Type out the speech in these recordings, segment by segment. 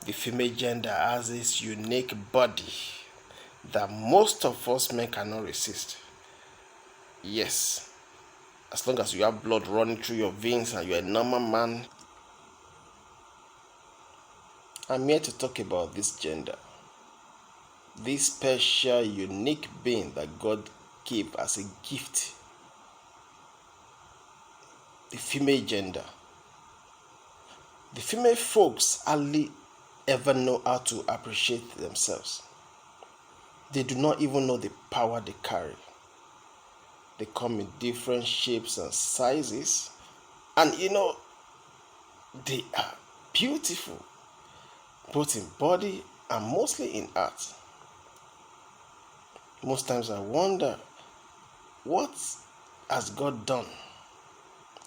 The female gender has this unique body that most of us men cannot resist. Yes, as long as you have blood running through your veins and you're a normal man. I'm here to talk about this gender, this special, unique being that God gave as a gift, the female gender. The female folks hardly ever know how to appreciate themselves. They do not even know the power they carry. They come in different shapes and sizes, and they are beautiful, both in body and mostly in art. Most times I wonder, what has God done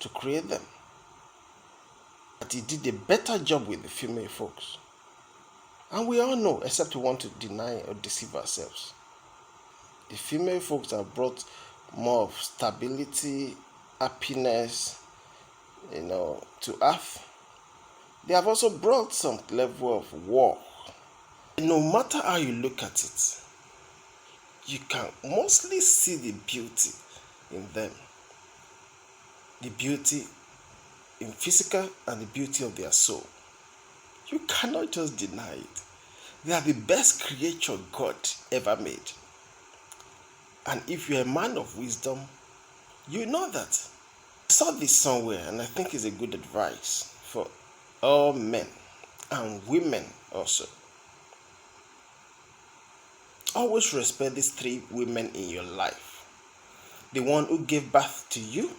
to create them? But He did a better job with the female folks. And we all know, except we want to deny or deceive ourselves. The female folks have brought more of stability, happiness, to earth. They have also brought some level of war. No matter how you look at it, you can mostly see the beauty in them. The beauty in physical and the beauty of their soul. You cannot just deny it. They are the best creature God ever made. And if you're a man of wisdom, you know that. I saw this somewhere and I think it's a good advice for all men and women also. Always respect these three women in your life. The one who gave birth to you,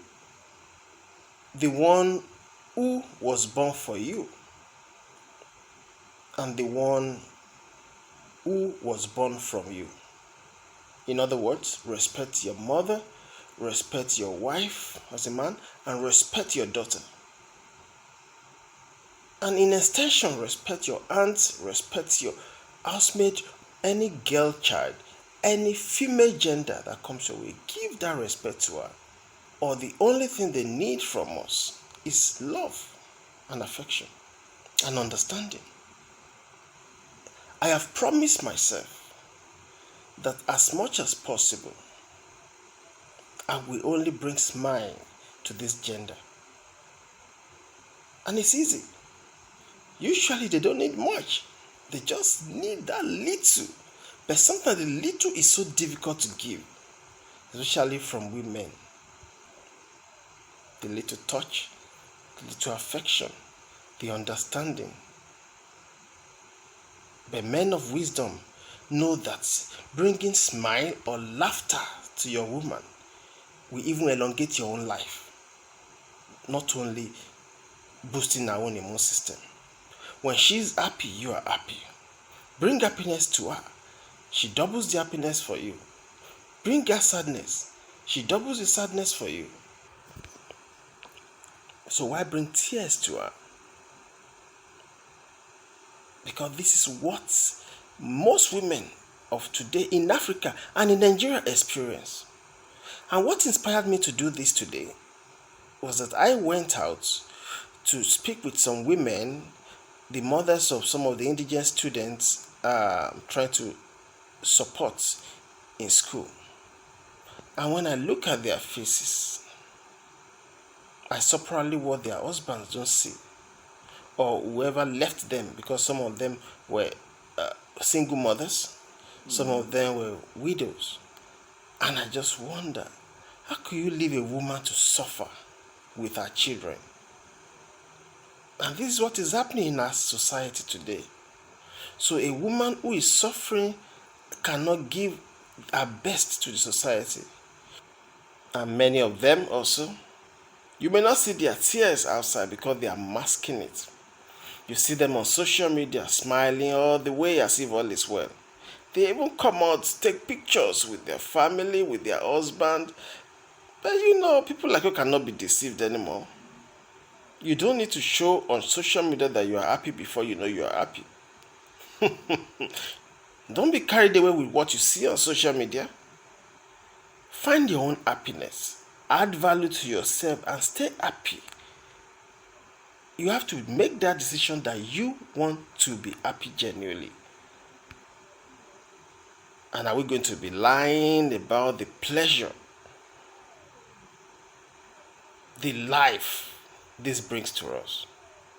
the one who was born for you, and the one who was born from you. In other words, respect your mother, respect your wife as a man, and respect your daughter. And in extension, respect your aunt, respect your housemaid, any girl child, any female gender that comes your way. Give that respect to her. Or the only thing they need from us is love and affection and understanding. I have promised myself that as much as possible, I will only bring smile to this gender. And it's easy. Usually they don't need much. They just need that little. But sometimes the little is so difficult to give, especially from women. The little touch, the little affection, the understanding. But men of wisdom know that bringing smile or laughter to your woman will even elongate your own life, not only boosting her own immune system. When she's happy, you are happy. Bring happiness to her, she doubles the happiness for you. Bring her sadness, she doubles the sadness for you. So why bring tears to her? Because this is what most women of today in Africa and in Nigeria experience. And what inspired me to do this today was that I went out to speak with some women, the mothers of some of the indigenous students trying to support in school. And when I look at their faces, I saw probably what their husbands don't see, or whoever left them, because some of them were single mothers, some of them were widows. And I just wonder, how could you leave a woman to suffer with her children? And this is what is happening in our society today. So a woman who is suffering cannot give her best to the society. And many of them also, you may not see their tears outside because they are masking it. You see them on social media smiling all the way as if all is well. They even come out, take pictures with their family, with their husband. But people like you cannot be deceived anymore. You don't need to show on social media that you are happy before you know you are happy. Don't be carried away with what you see on social media. Find your own happiness. Add value to yourself and stay happy. You have to make that decision that you want to be happy genuinely. And are we going to be lying about the pleasure, the life this brings to us,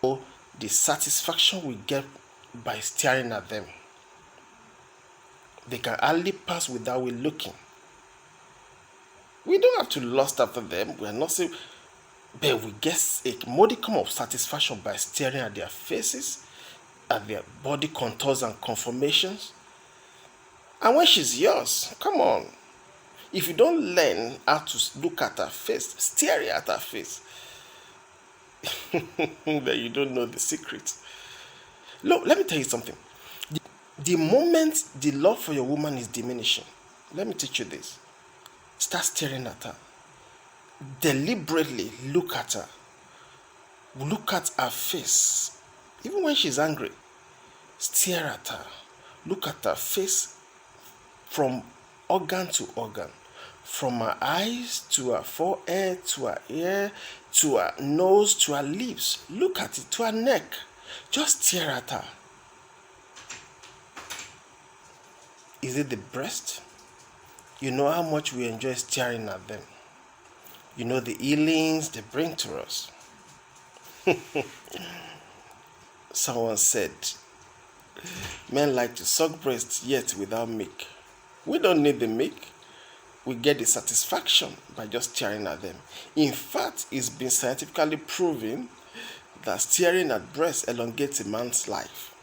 or the satisfaction we get by staring at them? They can hardly pass without we looking. We don't have to lust after them. We are not saying, but we get a modicum of satisfaction by staring at their faces, at their body contours and conformations. And when she's yours, come on. If you don't learn how to look at her face, stare at her face, then you don't know the secret. Look, let me tell you something. The moment the love for your woman is diminishing, let me teach you this. Start staring at her. Deliberately look at her. Look at her face. Even when she's angry, stare at her. Look at her face from organ to organ. From her eyes to her forehead, to her ear, to her nose, to her lips. Look at it, to her neck. Just stare at her. Is it the breast? You know how much we enjoy staring at them. You know the healings they bring to us. Someone said, men like to suck breast yet without milk. We don't need the milk. We get the satisfaction by just staring at them. In fact, it's been scientifically proven that staring at breasts elongates a man's life.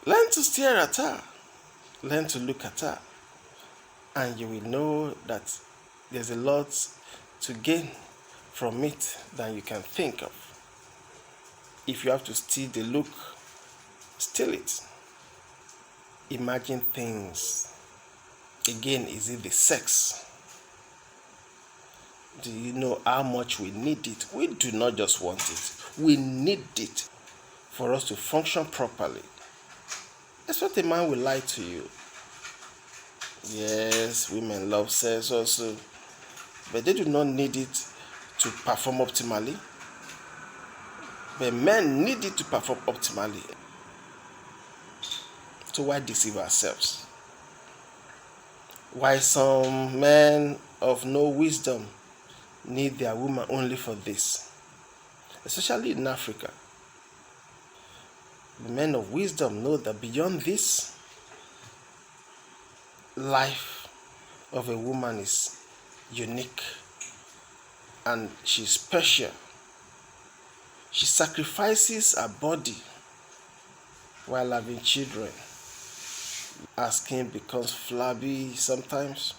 Learn to stare at her. Learn to look at her. And you will know that there's a lot to gain from it than you can think of. If you have to steal the look, steal it. Imagine things. Again, is it the sex? Do you know how much we need it? We do not just want it. We need it for us to function properly. That's what a man will lie to you. Yes, women love sex also, but they do not need it to perform optimally. But men need it to perform optimally. So why deceive ourselves? Why some men of no wisdom need their woman only for this? Especially in Africa. The men of wisdom know that beyond this, life of a woman is unique and she's special. She sacrifices her body while having children. Her skin becomes flabby sometimes.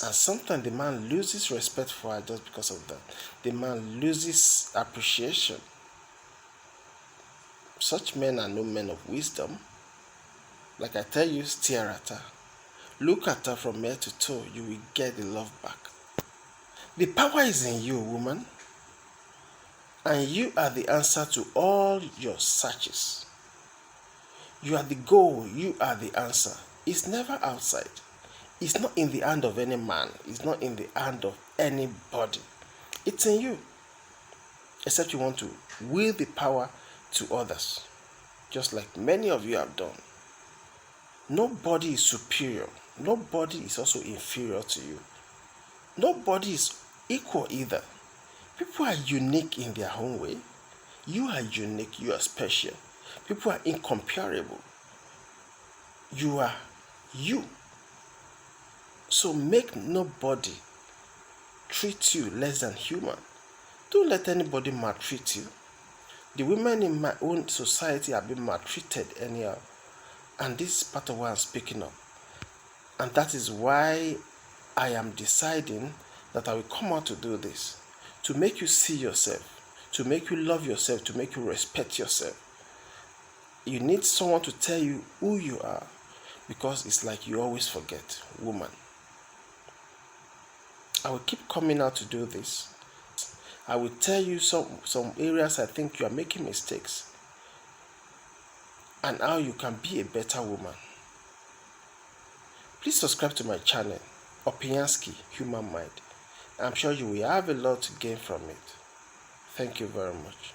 And sometimes the man loses respect for her just because of that. The man loses appreciation. Such men are no men of wisdom. Like I tell you, stare at her. Look at her from head to toe. You will get the love back. The power is in you, woman. And you are the answer to all your searches. You are the goal. You are the answer. It's never outside. It's not in the hand of any man. It's not in the hand of anybody. It's in you. Except you want to wield the power to others, just like many of you have done. Nobody is superior. Nobody is also inferior to you. Nobody is equal either. People are unique in their own way. You are unique. You are special. People are incomparable. You are you. So make nobody treat you less than human. Don't let anybody maltreat you. The women in my own society have been maltreated anyhow. And this is part of what I'm speaking of. And that is why I am deciding that I will come out to do this. To make you see yourself. To make you love yourself. To make you respect yourself. You need someone to tell you who you are. Because it's like you always forget, woman. I will keep coming out to do this. I will tell you some areas I think you are making mistakes and how you can be a better woman. Please subscribe to my channel. Opiansky, Human Mind. I'm sure you will have a lot to gain from it. Thank you very much.